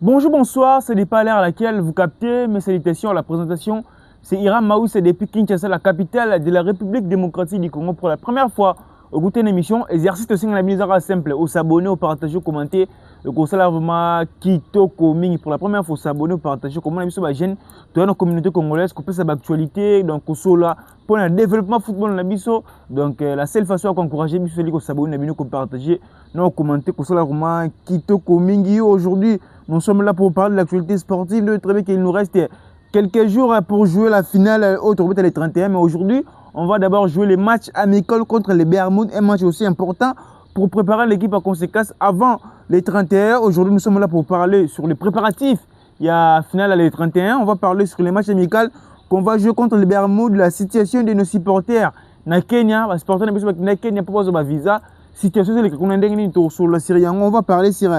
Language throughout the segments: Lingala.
Bonjour, bonsoir, ce n'est pas l'heure à laquelle vous captez mes salutations à la présentation. C'est Hiram Maousse depuis Kinshasa, la capitale de la République démocratique du Congo. Pour la première fois, au goût d'une émission, exercice aussi dans la mise simple, au s'abonner, au partager, au commenter. Le conseil vraiment Kitoko Ming. Pour la première fois, s'abonner, au partager, comment on a jeune dans la communauté congolaise, qu'on peut savoir l'actualité, donc au sola pour le développement football dans la biso. Donc la seule façon d'encourager biso, c'est de s'abonner, de partager, non commenter, qu'on soit vraiment Kitoko Ming. Aujourd'hui, nous sommes là pour parler de l'actualité sportive. De très bien qu'il nous reste quelques jours pour jouer la finale au Tournoi les 31. Mais aujourd'hui, on va d'abord jouer les matchs amicaux contre les Bermudes. Un match aussi important pour préparer l'équipe à conséquence avant les 31. Aujourd'hui, nous sommes là pour parler sur les préparatifs. Il y a finale à les 31. On va parler sur les matchs amicaux qu'on va jouer contre les Bermudes. La situation de nos supporters. Na Kenya, les supporters na Kenya pour avoir visa. Situation de l'équipe sur la Syrie. On va parler sur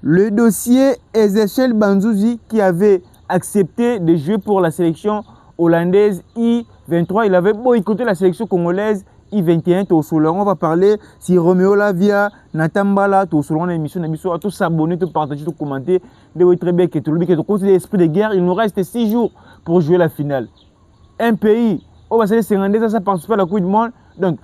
le dossier Ezechiel Banzouzi qui avait accepté de jouer pour la sélection hollandaise I-23. Il avait boycotté la sélection congolaise I-21. On va parler si Roméo Lavia, Natambala, on a émission, à tous s'abonner, tout partager, tout commenter. De très bien que tout le monde qui l'esprit de guerre. Il nous reste 6 jours pour jouer la finale. Un pays, on va se faire ça participe à la Coupe du Monde. Donc,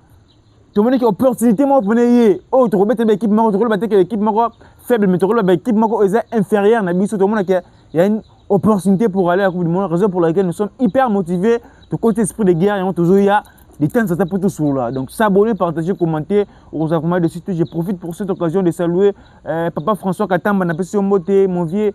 tout le monde qui a opportunité pour venir oh tu remets l'équipe maro tu remets l'équipe maro faible mais tu remets l'équipe maro inférieure na biso tout le monde qui il y a une opportunité pour aller à la Coupe du Monde, raison pour laquelle nous sommes hyper motivés de côté esprit de guerre et toujours il y a des temps ça peut tout sur là. Donc s'abonner, partager, commenter, aux accompagner de suite. Je profite pour cette occasion de saluer papa François Katamba na pesi mbote mon vieux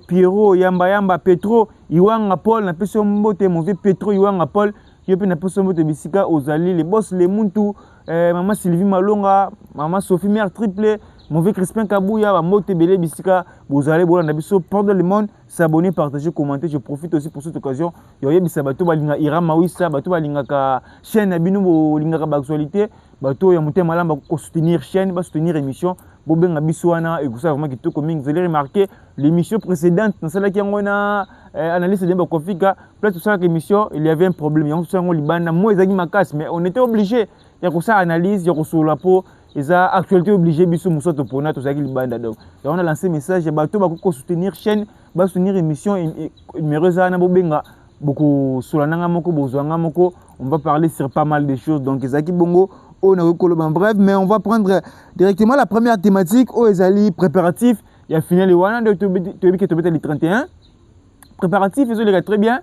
Pierrot Yamba Petro Iwanga Paul na pesi mbote mon vieux Petro Iwanga Paul je peux na pesi mbote bisika Ozali les boss les muntu maman Sylvie Malonga, maman Sophie Mère Triple, mon vieux Crispin Kabouya, maman Tebele Bissika, vous allez voir dans porte le monde, s'abonner, partager, commenter. Je profite aussi pour cette occasion. Il y a des bateaux balinga Hiram Maouissa, bateau balinga ka chaîne abinu linga ka actualité, bateau ya monter malamba ko soutenir chaîne, ba soutenir émission. Bobenga biswana et vous savez vraiment que tout comme vous allez remarquer l'émission précédente dans celle qui on a analyse de Bokofika, peut-être ça l'émission il y avait un problème, on s'est en Liban, moi ezaki makas mais on était obligé il y a ça analyse, il y a sur la peau, et ça actualité obligée biso musoto pona to ça qui Liban donc on a lancé message bateau ba ko soutenir chaîne, ba soutenir émission numéro ça na bobenga beaucoup sur la nanga moko bozwanga moko, on va parler sur pas mal de choses donc ezaki bongo on a bref, mais on va prendre directement la première thématique au Ezali préparatif. Il y a fini le Wana de le 31. Préparatif, ils ont très bien.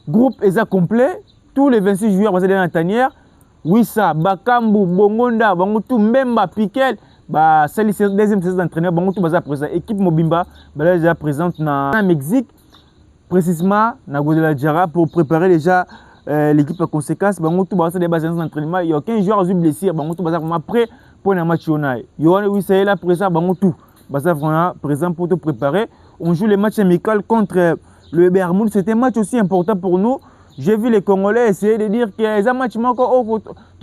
Groupe ESA complet. Tous les 26 joueurs vont être dans la tanière. Wissa, Bakambu, Bongonda, Bangotou, Mbemba, Piquel. C'est la deuxième saison d'entraîneur. Bangotou, Baza présent. Équipe Mobimba, déjà présente dans le Mexique. Précisément, dans Godela Djara pour préparer déjà. L'équipe à conséquence, tout basa des bases d'entraînement, il y a aucun joueur qui blessé, tout basa vraiment prêt pour un match il y a oui c'est là présent, tout basa vraiment présent pour te préparer. On joue les matchs amicaux contre le Bermude, c'était un match aussi important pour nous. J'ai vu les Congolais essayer de dire que les matchs manquent au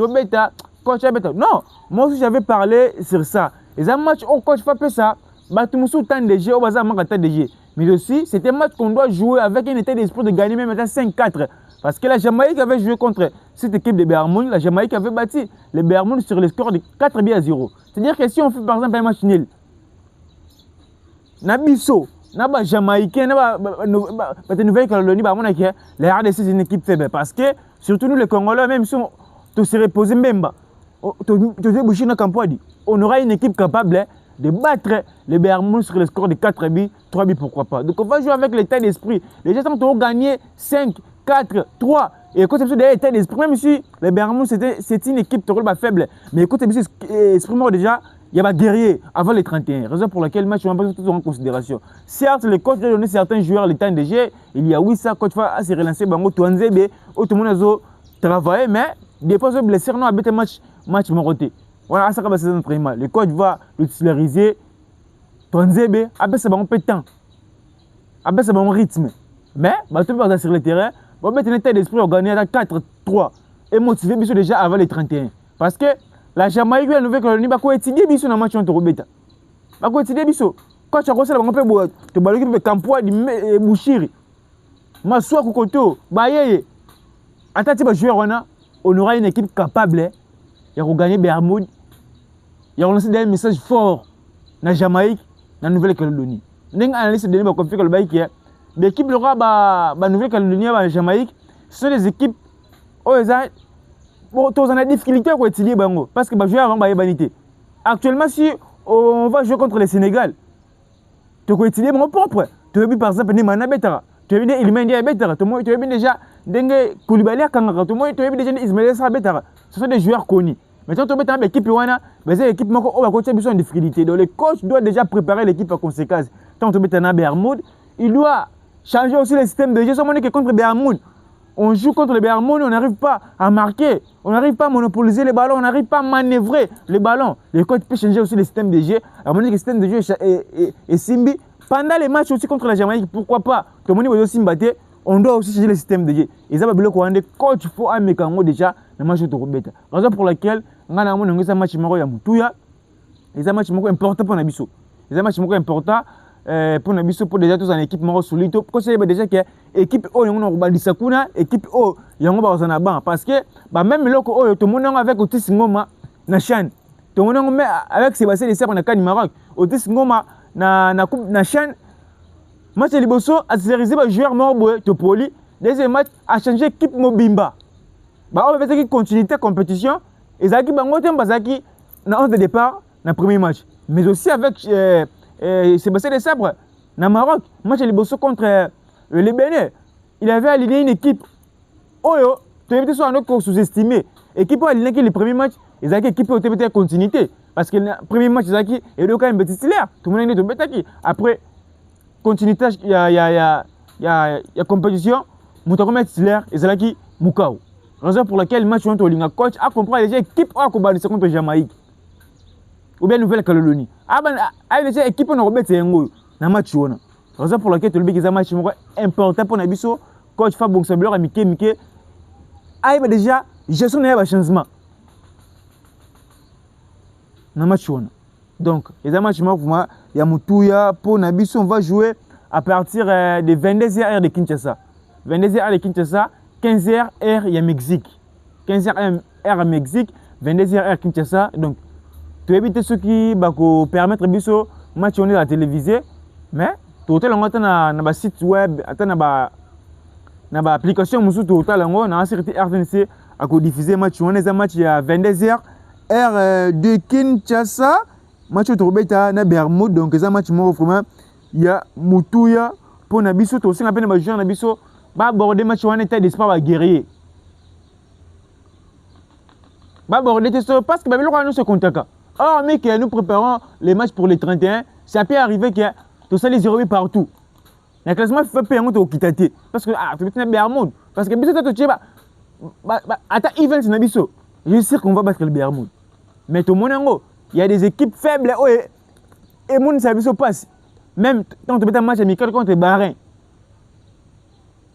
bêta, coach bêta. Non, moi aussi j'avais parlé sur ça. Les matchs au coach fait ça, tout le monde temps de jeu, au basa manque de jeu. Mais aussi, c'est un match qu'on doit jouer avec un état d'esprit de gagner même à 5-4. Parce que la Jamaïque avait joué contre cette équipe de Bermudes, la Jamaïque avait battu les Bermudes sur le score de 4-0. C'est-à-dire que si on fait par exemple un match nul, Nabiso, Naba Jamaïcain, Naba Nouvelle-Calédonie, la RDC c'est une équipe faible. Parce que surtout nous les Congolais, même si on se repose même, on aura une équipe capable de battre les Bermudes sur le score de 4 buts, 3 buts pourquoi pas. Donc on va jouer avec l'état d'esprit. Les gens ont gagné 5, 4, 3. Et écoute, c'est l'état d'esprit. Même si les Bermudes c'est une équipe faible. Mais écoute, exprime-moi déjà, il y a des guerriers avant les 31. Raison pour laquelle le match, on va pas tout en considération. Certes, le coach a donné certains joueurs le temps de jeu. Il y a oui, ça, coach va se relancer, bango, Touanzebe, tout le monde a travaillé, mais des fois, les blessés, non, avec un match moroté. Voilà, ça va se entraînement. Le coach va le titulariser. Touanzebe, après ça, on peut temps. Après ça, on rythme. Mais, tout le monde sur le terrain. On va mettre un état d'esprit organisé à 4-3 et motiver déjà avant les 31. Parce que la Jamaïque et la Nouvelle-Calédonie va étudier dans le match entre Robeta. Va étudier biso. Quand tu as commencé à faire tu vas l'équipe de Campois de Bouchiri. Massoua Kokoto, Baye. Attends, on aura une équipe capable de gagner Bermude. Il y a lancé des messages forts dans la Jamaïque, dans la Nouvelle-Calédonie. ndenge analyste Denis Bakofi le bail qui est l'équipe le roi ba Nouvelle-Calédonie ba Jamaïque, ce sont des équipes oh ça bon tous en a difficulté à étudier bango parce que ba jouer avant ba yebanité. Actuellement si on va jouer contre le Sénégal, tu peux étudier mon propre. Tu veux par exemple ni mana betara. Tu veux il m'a dit betara. Tu veux déjà dengue Koulibaly Kangaka. Tu veux déjà Ismaël Sarr betara. Ce sont des joueurs connus. Maintenant, tu as une équipe, mais cette équipe, on va continuer en difficulté. Donc, le coach doit déjà préparer l'équipe à conséquence. Tant que tu as Bermude, il doit changer aussi le système de jeu. Sans que contre Bermude, on joue contre le Bermude, on n'arrive pas à marquer, on n'arrive pas à monopoliser les ballons, on n'arrive pas à manœuvrer les ballons. Le coach peut changer aussi le système de jeu. À mon avis, le système de jeu est Simbi. Pendant les matchs aussi contre la Jamaïque, pourquoi pas? Tout le monde aussi Simbaté. On doit aussi changer le système de jeu. Et ça va bien qu'on ait coach faut un mécanisme déjà le match de Robeta. Raison pour laquelle on a un match maro ya mutuya. Et un match maro important pour Nabiso. Et un match maro important pour Nabiso pour déjà tous en équipe maro solide. Parce que déjà que équipe o yango no balisa kuna, équipe o yango ba osana ban parce que ba même loko o tout le monde avec Otis Ngoma na chan. Tout le monde avec Sébastien Lissabon na kan Maroc. Otis Ngoma na chan. Match de Liboso a sérisé par joueur Morboé, Topoli. Deuxième match a changé équipe Mobimba. Bah on va faire une continuité de compétition. Et Zaki Bangotem Bazaki na 11 de départ na premier match. Mais aussi avec Sébastien Desabre na Maroc. Match de Liboso contre le Bénin. Il avait aligné une équipe. Oyo, tu es sur un autre sous-estimé. Équipe a aligné le premier match. Et Zaki équipe a été continuité. Parce que le premier match Zaki est quand même petit titulaire. Tout le monde est de Betaki. Après continuité, il y a compétition, Moutakomet titulaire et Zalaki Moukao. Raison pour laquelle le match entre le coach a compris les équipes à combattre contre Jamaïque ou bien Nouvelle-Calédonie. Les équipes on a rebattu un goal dans le match. Raison pour laquelle le big match important pour Nabiso, coach Fabong Sableur, Miké. Il déjà gestion de changement dans le match. Donc, les matchs pour moi, il y a Moutouya, pour Nabiso, on va jouer à partir de 22h de Kinshasa. 22h de Kinshasa, 15h il y a Mexique. 15h heure Mexique, 22h Kinshasa. Donc, tu évites ce qui va permettre Nabiso match on est à la télévision, mais tout le monde a un site web, a une application musu total ngo na série RTNC à diffuser match on est un match à 22h heure de Kinshasa. Match de Robeta na Bermude, donc c'est un match vraiment il y a Moutouya pour Nabiso to aussi appelle joueur Nabiso ba aborder match en état d'espoir à guerrier. Ba aborder parce que Babylone nous se contacte. Oh mais que nous préparons les matchs pour les 31, ça peut arriver que tout ça les 0 partout. Le classement fait payer au Kitate parce que tu es Bermude parce que Biso tu attends event Nabiso. Je suis sûr qu'on va battre le Bermude. Mais tout le monde il y a des équipes faibles et mon service passe. Même quand tu mets un match amical contre Bahreïn.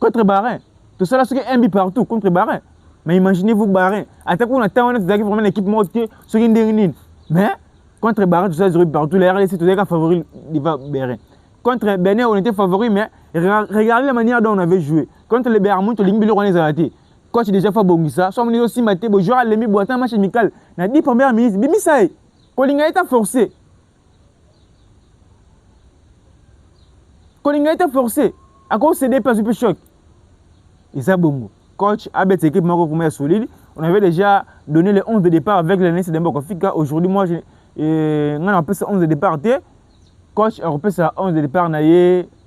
Contre Bahreïn. Tout ça là, c'est un but partout contre Bahreïn. Mais imaginez-vous Bahreïn. Attaque on attend, on a vraiment une équipe montée sur une dernière. Mais contre Bahreïn, tout ça, c'est partout. Les RLC, tout est favori de Bahreïn. Contre Bénin, on était favori, mais regardez la manière dont on avait joué. Contre les Bermudes, les Limbilo, on les a ratés. Coach déjà fait Bongissa. Soit on est aussi maté, bon, joueur à l'emi, boitant un match amical. On a dit première ministre, Bimisaï. Kolinga était forcé. Kolinga était forcé. À cause des pas super choc. Et ça, bon. Coach, avec cette équipe Maroc pour solide. On avait déjà donné les 11 de départ avec l'analyse de Mbokofika. Aujourd'hui, moi, on a appelé ça 11 de départ. Coach a repris ça 11 de départ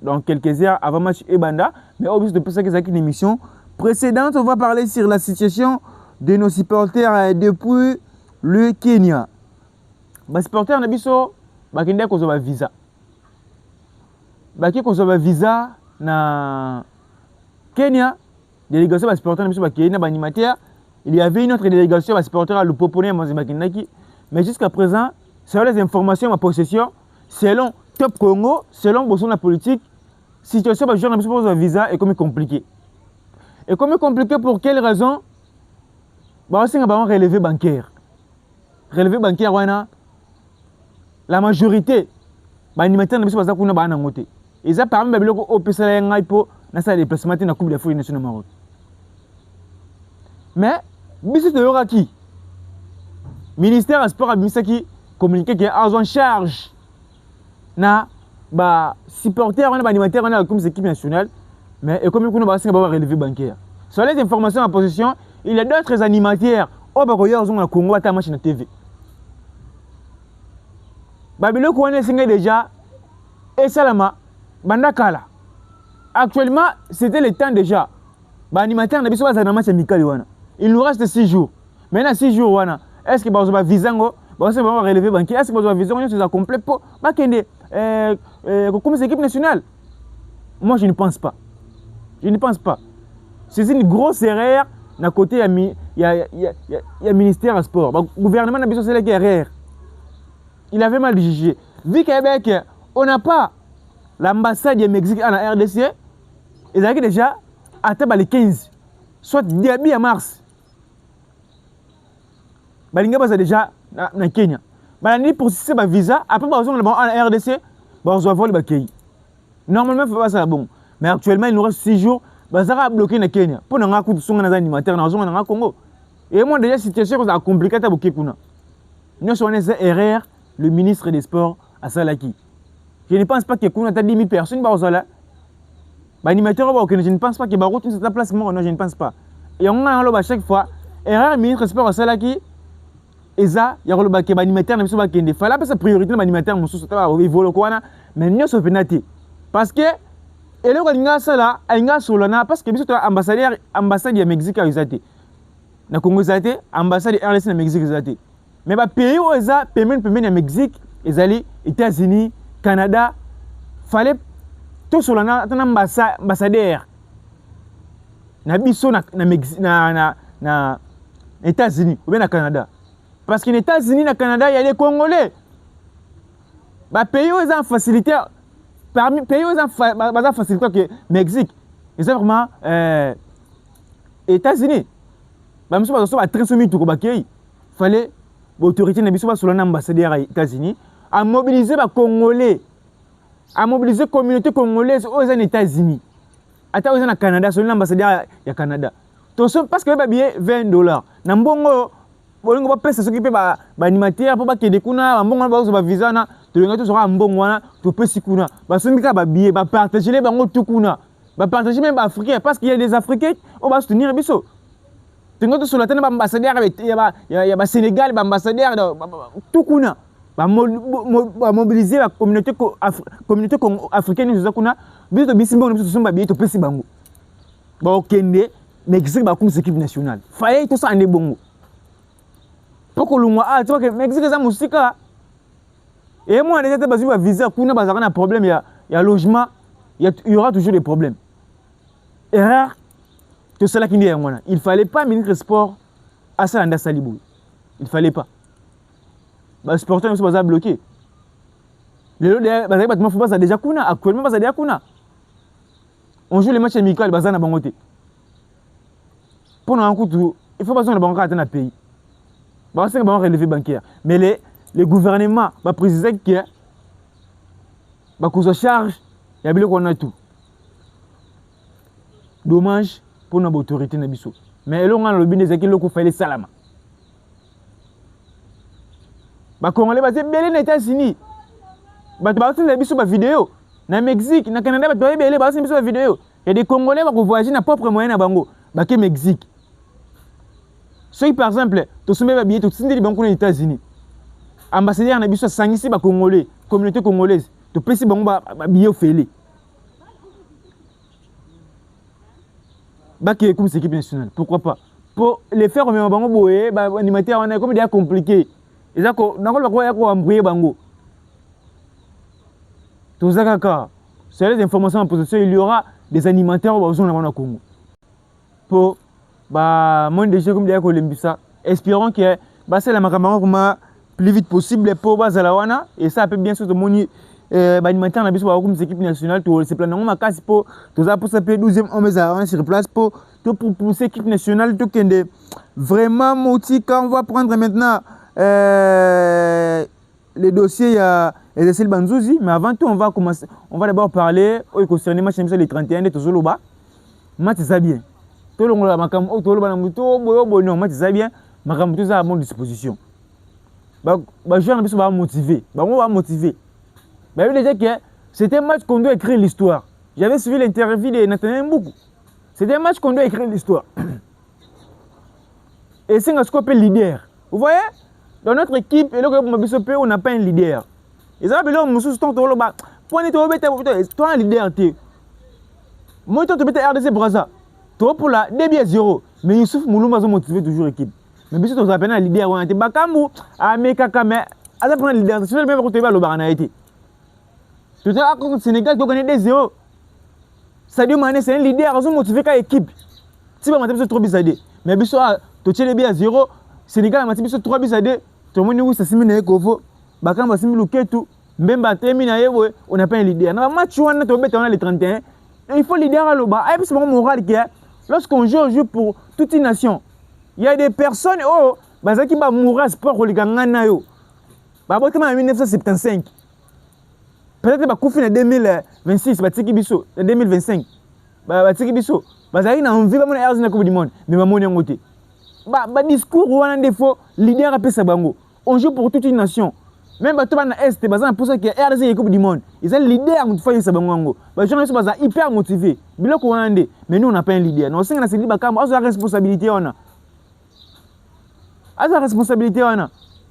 dans quelques heures avant match Ebanda. Mais au bout de ça, c'est une émission précédente. On va parler sur la situation de nos supporters depuis le Kenya. Les supporters na biso bakende kozwa visa. Baki kozwa visa na Kenya, délégation des supporters na biso bakende ba animateur, il y avait une autre délégation des supporters à Lupopone Mozambakindaki, mais jusqu'à présent, selon les informations en ma possession, selon Top Congo, selon Boson la politique, situation ba joueur na biso pour visa est comme compliqué. Et comme compliqué pour quelle raison? Ba singa ba relevé bancaire. Relevé bancaire wana la majorité animateurs na biso baza kuna bana ngote eza parmi babiloko opesala ya ngai po na sa déplacement na coupe d'Afrique nationale Maroc. Mais biso toyokaki ministère du sport a bimisaki communiqué que en charge na bah supporter on a animateur on a comme équipe nationale mais et comme on va relevé bancaire sur les informations en position il y a d'autres animateurs au Bakoya au Congo à ta machine TV Babilo connaît déjà et Salama Bandakala actuellement c'était le temps déjà bah animateur n'a pas besoin de match amical il nous reste 6 jours maintenant 6 jours wana est-ce que bah visango bah va relever banquier est-ce que bah visango c'est complet pour bah kende comme c'est équipe nationale moi je ne pense pas c'est une grosse erreur d'un côté il y a ministère à sport bah gouvernement n'a besoin c'est erreur il avait mal jugé vu Québec on n'a pas l'ambassade du Mexique en RDC ils avaient déjà atteint les 15 soit début à mars balinga basa déjà na Kenya balani pour c'est ba visa après ba en RDC ba on voit le pays normalement faut pas ça bon mais actuellement il nous reste 6 jours ba ça bloqué na Kenya pour nga coup songa na animateur na zonga na Congo et moi déjà situation ça compliqué ta boké kuna nous sommes une erreur le ministre des sports à Salaki je ne pense pas que kuna ta 10 000 personnes ba ozala ba animateur ba je ne pense pas que ba route cette place moi non je ne pense pas et on a à chaque fois erreur ministre des sports à Salaki eza ya ko ba ke ba animateur na biso ba kende fala pas sa priorité ba animateur mususu ta ba volo kwana mais nyoso penati parce que eloko linga sala ainga solana parce que biso to ambassade ya Mexique a usate na Congo usate ambassade RDC na Mexique usate mais ba pays où eza payment ya Mexique ezali États-Unis Canada fallait to solana ta ambassadeur na biso na Mexique na États-Unis ou bien na Canada. Parce qu'en États-Unis, au Canada, il y a des Congolais. Les pays où ils ont facilité, parmi les pays où ils ont facilité que Mexique, ils ont vraiment États-Unis. Il fallait l'autorité de l'ambassadeur aux États-Unis à mobiliser les Congolais, à mobiliser la communauté congolaise aux États-Unis. Attends, aux Canada, c'est l'ambassadeur au Canada. Parce que le $20. Nambongo bolingo ba pesa soki pe ba animateur po ba kende kuna mbongo ba zo ba visa na to lenga to sera mbongo wana to pesi kuna ba sombika ba billet ba partager les bango tout kuna ba partager même ba africains parce qu'il y a des africains on va soutenir biso tengo to sur la tane ba ambassadeur ya ba Sénégal ba ambassadeur tout kuna ba mobiliser la communauté africaine nous kuna biso to bisimbo biso somba billet to pesi bango ba kende Mexique ba comme équipe nationale fallait tout ça ande bongo poko lungwa ah tu vois que Mexique ça musika et moi déjà bazu ba visa kuna bazaka na problème ya logement il y aura toujours des problèmes erreur tout cela qui est ngwana il fallait pas ministre sport à ça anda salibou il fallait pas ba sporteur nous baza bloqué les autres bazaka battement faut pas déjà kuna actuellement baza déjà kuna on joue les matchs amicaux baza na bangote pour un coup il faut pas que banque dans le pays bah c'est bon relevé bancaire mais les gouvernements va préciser que bah qu'on charge il y a bien qu'on a tout dommage pour notre autorité na biso mais là on a le bien des équipes qu'on fait les salama bah congolais bah c'est bien les États-Unis bah tu vas voir les biso ba vidéo na Mexique na Canada bah tu vas bien bah c'est biso ba vidéo il y a des congolais bah qu'on voyager na propre moyen na bango bah que Mexique. Si par exemple, tu soumets un billet, tu signes des banques aux États-Unis. Ambassadeur na biso sangisi ba congolais, communauté congolaise, tu pèses bango ba billet au félé. Ba qui comme équipe nationale, pourquoi pas? Pour les faire comme bango boye, ba animateur on est comme déjà compliqué. Et ça ko na ko ba ko embrouiller bango. Tout ça kaka. C'est les informations en possession, il y aura des animateurs au Congo. Pour bah moi déjà comme dire Columbia espérons que bah c'est la makamama plus vite possible pour bazalawana et ça peut bien sûr de moni bah animateur na biso ba comme équipe nationale tout c'est plan ma casse pour tout ça pour ça peut 12e on met sur place pour pousser équipe nationale tout kende vraiment moti quand on va prendre maintenant les dossiers il y a les Banzouzi mais avant tout on va d'abord parler au concernant match le 31 de Tozoloba match ça bien tout le monde a bien à mon disposition. Joueur va motiver. On va motiver. Déjà que C'était un match qu'on doit écrire l'histoire. J'avais suivi l'interview de Nathaniel Mboukou. C'était un match qu'on doit écrire l'histoire. Et c'est un scope leader. Vous voyez, dans notre équipe, on n'a pas un leader. Et ça va dire, toi un leader. Moi, tu es RDC Brazza. Toi pour la début à 0. Mais Youssouf Moulouma a motivé toujours l'équipe. Mais bien sûr, tu as un leader. Tu as un leader. Alors, pour un leader, c'est le même côté de l'Obaranaïti. Tu es là contre le Sénégal, tu connais des 0. Sadio Mané, c'est un leader. Ils ont motivé l'équipe. Si vous avez 3 bis à 2. Mais bien sûr, tu es à 0. Sénégal a motivé 3 bis à 2. Tout le monde dit que c'est un Kovo. Bakam va simuler tout. Même si on n'a pas un leader. Dans le match, on a les 31. Il faut leader à l'Oba. Et puis c'est mon moral qui est. Lorsqu'on joue pour toute une nation, il y a des personnes qui vont mourir à sport pour les gangana. En 1975. Peut-être que en 2026, en 2025. Ils ont envie de faire la Coupe du Monde. Mais ils ont envie de discours où on a des faux leaders à Pessabango. On joue pour toute une nation. Même si on est Est, pour ça que RDC est Coupe du Monde. Ils sont leaders de faire Pessabango. Les gens sont hyper motivés. Mais nous, on n'a pas un leader. Nous, on a la responsabilité. On a la responsabilité.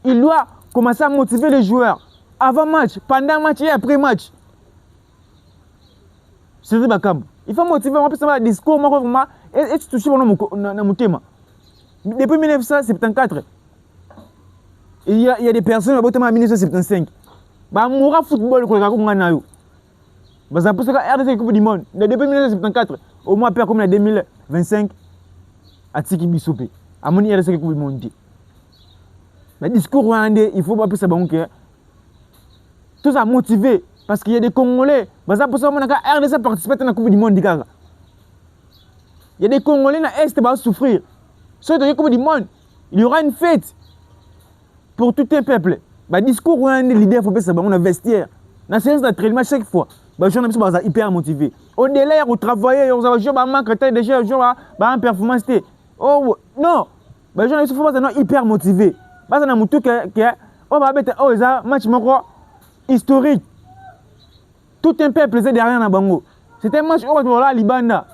Il doit commencer à motiver les joueurs. Avant match, pendant match et après match. C'est ça. Il faut motiver, on peut savoir le discours, et tu touches mon thème. Depuis 1974, il y a des personnes en 1975. Moura football, c'est pour ça que RDC Coupe du Monde, depuis 1974, au moins perd comme en 2025, à Tiki Bissopé, à mon RDC Coupe du Monde. Mais le discours rwandais, il faut pas ça que tout ça motivé. Parce qu'il y a des Congolais. C'est pour ça que RDC participe à la Coupe du Monde. Il y a des Congolais dans l'Est qui vont souffrir. Sur la Coupe du Monde, il y aura une fête pour tout un peuple. Le discours rwandais, l'idée, il faut que ça on a vestiaire. Dans la séance d'entraînement, chaque fois, les gens sont hyper motivés. Au-delà, ils travaillent, ils ont joué un manque de déjà, ils ont une performance. Oh non, les gens sont hyper motivés. Parce que on va mettre un match historique. Tout un peuple est derrière dans Bango. C'est un match où on va Libanda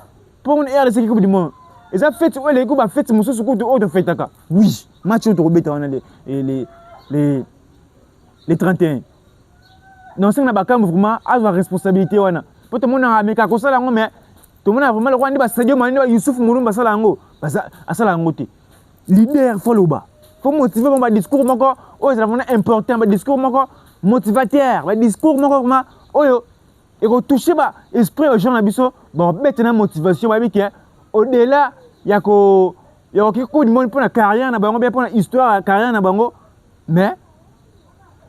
pour une RDC Coupe du Monde. Et ça fait que les coupes fait ce que fait. Oui, match où on a les 31. Non, c'est un vraiment à la responsabilité. Pour tout le monde a mis à cause de mais tout le monde a vraiment le Rwanda, Sadio Mané, Youssouf Moulouma, Basalango. Leader, follow bas. Faut motiver mon discours, c'est vraiment important. Le discours motivateur, le discours et qu'on touche l'esprit aux gens maintenant motivation. Au-delà, il y a quelque du monde pour la carrière, pour l'histoire, la carrière. Mais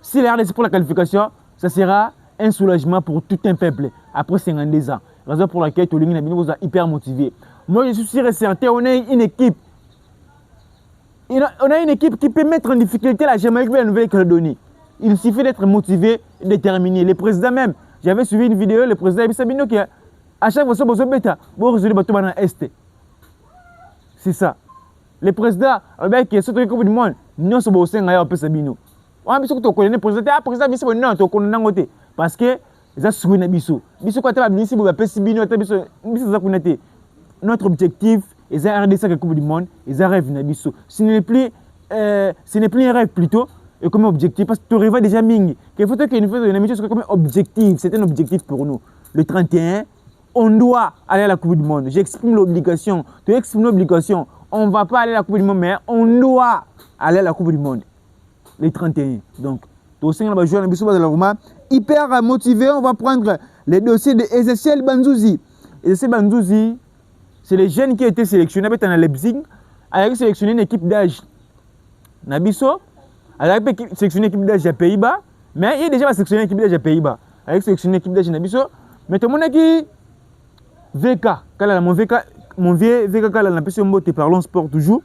si les RDC pour la qualification, ça sera un soulagement pour tout un peuple après 52 ans. Raison pour laquelle tout le monde est hyper motivé. Moi, je suis sûr et certain, on a une équipe. On a une équipe qui peut mettre en difficulté la Jamaïque et la Nouvelle-Calédonie. Il suffit d'être motivé et déterminé. Le président même, j'avais suivi une vidéo, le président Ibissa Bino qui a à chaque fois que vous avez un Est. C'est ça. Le président, qui est sur le Coupe du Monde, nous sommes au sein de Sabino. On a besoin de connaître le président. Le président, il faut non, tu parce que ça se souvient de Bissou. Bissou, quand tu as Bissou, tu as Sabino, notre objectif, et ça RDC la Coupe du Monde, et ça rêve de Bissou. Ce n'est plus un rêve plutôt. Et comme objectif, parce que tu rêves déjà Ming. Il faut que une émission comme objectif. C'est un objectif pour nous. Le 31, on doit aller à la Coupe du Monde. J'exprime l'obligation. Tu exprimes l'obligation. On ne va pas aller à la Coupe du Monde, mais on doit aller à la Coupe du Monde. Le 31. Donc, tout ça, on va jouer hyper motivé. On va prendre les dossiers de Ezechiel Banzouzi. Ezechiel Banzouzi, c'est les jeunes qui ont été sélectionnés à Leipzig. Avec sélectionné une équipe d'âge. Nabiso. Elle a sélectionné l'équipe d'âge à Pays-Bas, mais il a déjà sélectionné l'équipe d'âge à Pays-Bas. Elle a sélectionné l'équipe d'âge à Nabiso. Mais tout le monde qui VK, mon vieux VK, quand on a passé un mot, parlons sport toujours.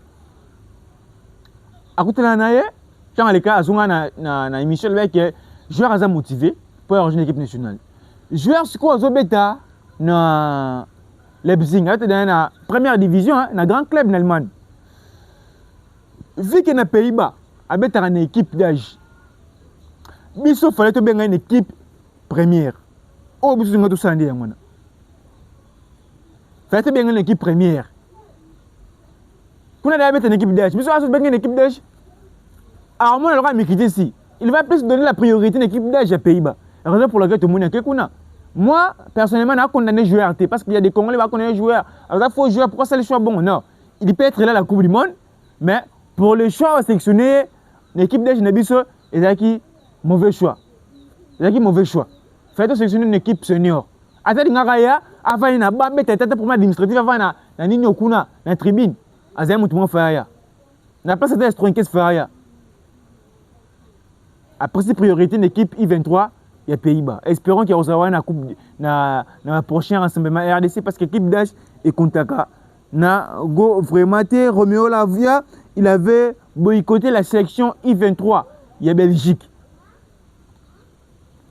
À côté de l'année, quand les cas, dans l'émission, le mec est joueur à motivé pour rejoindre l'équipe nationale. Joueur, c'est quoi, Zobeta, dans Leipzig, dans la première division, dans un grand club en Allemagne. Vu qu'il y a Pays-Bas, avec une équipe d'âge. Il fallait bien une équipe première. oh biso ngato sandi ya mwana faites bien une équipe première kuna da bête une équipe d'âge biso aso bien une équipe d'âge alors moi le mikiti si il va plus donner la priorité à l'équipe d'âge à Pays-Bas raison pour laquelle tout le monde est kuna moi personnellement n'a condamné joueur parce qu'il y a des Congolais qui connaissent joueur alors il faut jouer pourquoi ça le choix bon non il peut être là à la Coupe du Monde mais pour le choix sélectionné l'équipe d'âge Nabiso est qui mauvais choix. C'est qui mauvais choix. Faites sélectionner une équipe senior. Attends ngakaya avant na ba bête tête pour administratif avant na nini okuna na tribune. Azay mutu mo faya. Na pas cette stronquer faya. Après c'est priorité une équipe I23 il y a Pays-Bas. Espérons qu'il y aura une coupe na prochain rassemblement RDC parce que l'équipe d'âge est contaka. Na go vraiment Roméo Lavia, il avait boycotté la sélection I23. Il y a Belgique.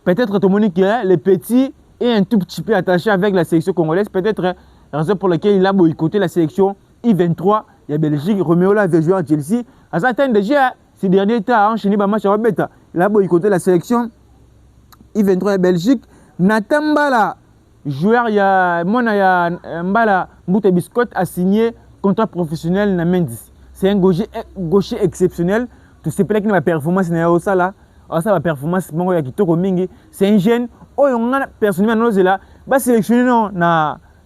Peut-être tout le monde qui est les petits et un tout petit peu attaché avec la sélection congolaise. Peut-être la raison pour laquelle il a boycotté la sélection I23. Il y a Belgique. Roméo avait joué à Chelsea. À certains déjà, ces derniers temps, enchaîné par match à Robeta. Il a boycotté la sélection I23 à Belgique. Nathan Mbala, joueur, il y a Mbala Mbouté Biscott a signé contrat professionnel na Mendes. C'est un gaucher exceptionnel. Tout ce qui ma performance n'est ça là. Ça va performance mon ya kitoko mingi. C'est un jeune. Oh on a personnellement nous là. Ba sélectionner non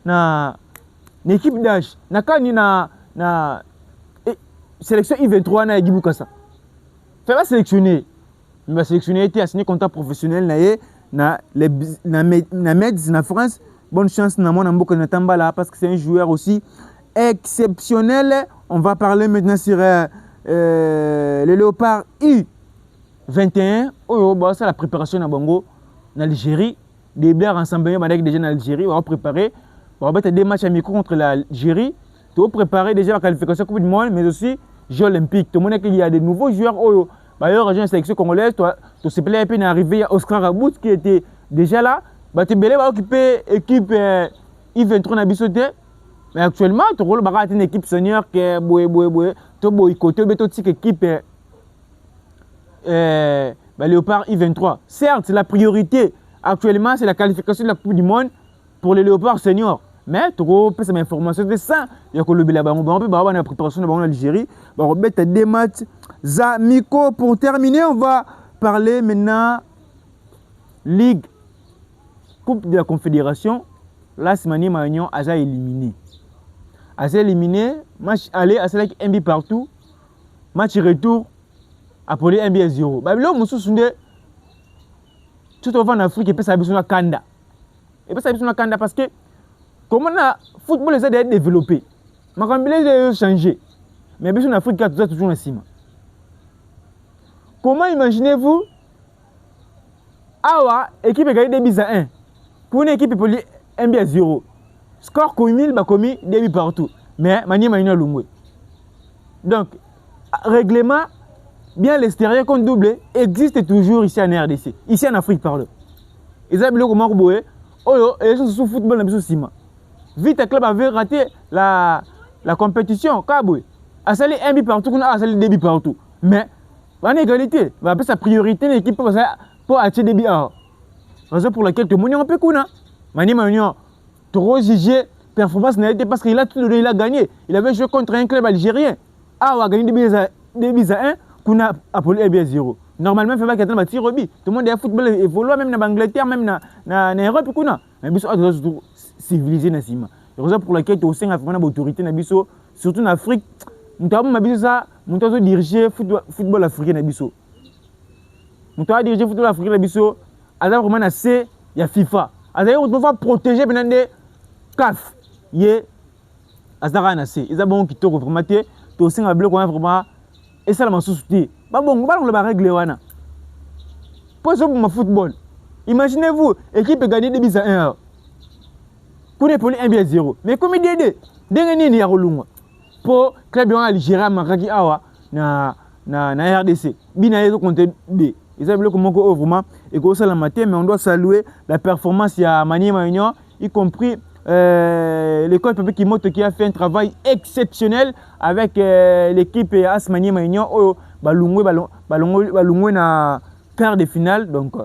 na équipe d'âge. Na kani na sélection I23 na Gibu Kassa. Fait pas sélectionner. Il va sélectionner été a signé contrat professionnel na Meds na France. Bonne chance na mon Mboka Natamba là parce que c'est un joueur aussi exceptionnel. On va parler maintenant sur le Léopard U21. Oh, bah, c'est la préparation à Bongo, en Algérie. Des blagues ensemble avec des jeunes en Algérie. On va préparer. On va mettre des matchs amicaux contre l'Algérie. Tu vas préparer déjà la qualification Coupe du Monde, mais aussi Jeux Olympiques. Tout le monde qu'il y a des nouveaux joueurs. Oh, bah, il y a une sélection congolaise. Tu sais pas, il est arrivé à Oscar Rabout qui était déjà là. Bah, tu es occupé l'équipe I23 na bisoté. Mais actuellement, tu as une équipe senior qui est tu as boycotté une équipe Léopard I23. Certes, la priorité actuellement, c'est la qualification de la Coupe du Monde pour les Léopards seniors. Mais tu as cette information de ça. Il y a que le la préparation de l'Algérie. On va mettre des matchs. Zamiko, pour terminer, on va parler maintenant Ligue Coupe de la Confédération. Là, Simani Magnon a éliminé. Match aller à Selek MB partout. Match retour appelé MB à 0. Babylon Moussou Sunde. Tout en Afrique, et puis ça a Kanda. Et puis ça a Kanda parce que comment le football les a développé. Ma cambilé a changé. Mais bien en Afrique, tout ça toujours en cima. Comment imaginez-vous Awa, équipe a gagné des buts à 1. Pour une équipe pour MB à 0. Score commis, commis, des buts partout. Mais Mani Magnon Lumwe. Donc, règlement, bien l'extérieur qu'on double, existe toujours ici en RDC. Ici en Afrique, pardon. Ils ont dit comment vous et ils sont football dans le cima. Vite, le club avait raté la compétition. Kaboué. A salé un but partout, on a salé des buts partout. Mais, en égalité, on va appeler sa priorité l'équipe pour attirer des buts. Raison pour laquelle tout le monde est un peu cool. Mani Magnon. Trop jugé, performance n'a été parce qu'il a tout donné, il a gagné. Il avait joué contre un club algérien. Ah, on a gagné des buts à 1, qu'on a appelé MB à 0. Normalement, il ne faut pas qu'il y ait un tir au but. Tout le monde est à football évolue, même en Angleterre, même en Europe. Mais il faut civilisé. C'est la raison pour laquelle tu as aussi une autorité, surtout en Afrique. Nous avons dirigé le football africain. Nous avons dirigé le football africain. Nous avons vraiment assez, il y a FIFA. On doit protéger les CAF. Ils ont bon qui te reformaté. Tu as aussi un bloc vraiment. Et ça, la société. Bon, on va régler. Pour le football. Imaginez-vous, l'équipe a gagné des buts à 1. Pour les polis 1 à 0. Mais comme il dit, il y a pour le club algérien, Maraki Awa, na RDC. Bina est contre D. Ils ont comment vraiment et que ça la matin, mais on doit saluer la performance de Mani Magnon, y compris l'école publique qui a fait un travail exceptionnel avec l'équipe AS Mani Magnon au Balungwe na quart de finale. Donc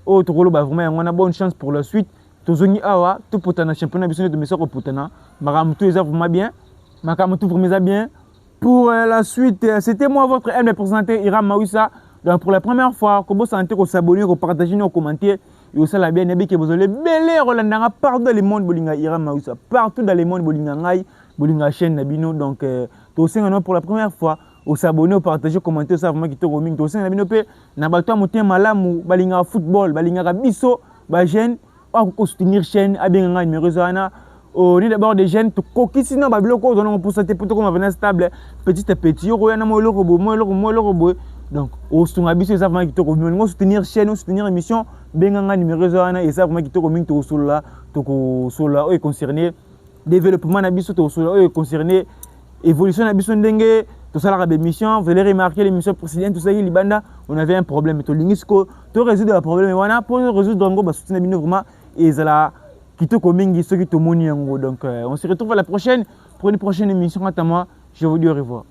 oh tokolo ba vraiment on a bonne chance pour la suite tozongi awa to potana championnat biso to mesoko potana makam tout ça vraiment bien makam tout vraiment bien pour la suite. C'était moi votre M représentant Hiram Mawissa. Donc pour la première fois ko bo santé ko s'abonner ko partager nos commentaires et aussi la bien que vous allez belé rolandanga partout dans le monde bolinga Hiram Mawissa partout dans le monde bolinga ngai bolinga chaîne nabino. Donc to senga pour la première fois au s'abonner au partager commenter ça vraiment qui to roaming to senga nabino pe na bato moté malamu balinga football balinga biso ba jeune ko soutenir chaîne abenga numéro zana on est d'abord des jeunes qui sinon babiloko on pour santé pour comme venir stable petit à petit yo na mo loko bo mo loko bo. Donc au soutenir biso ça vraiment qui to roaming soutenir chaîne soutenir émission benga numéro zana et ça vraiment qui to roaming to sola est concerné développement na biso to sola est concerné évolution na biso ndenge tout ça la émission. Vous allez remarquer l'émission précédente tout ça il libanda on avait un problème to lingisco to résoudre le problème wana pour résoudre ngo ba soutenir bino vraiment et ça qui te commingi ce qui te moni yango. Donc on se retrouve à la prochaine pour une prochaine émission. À moi je vous dis au revoir.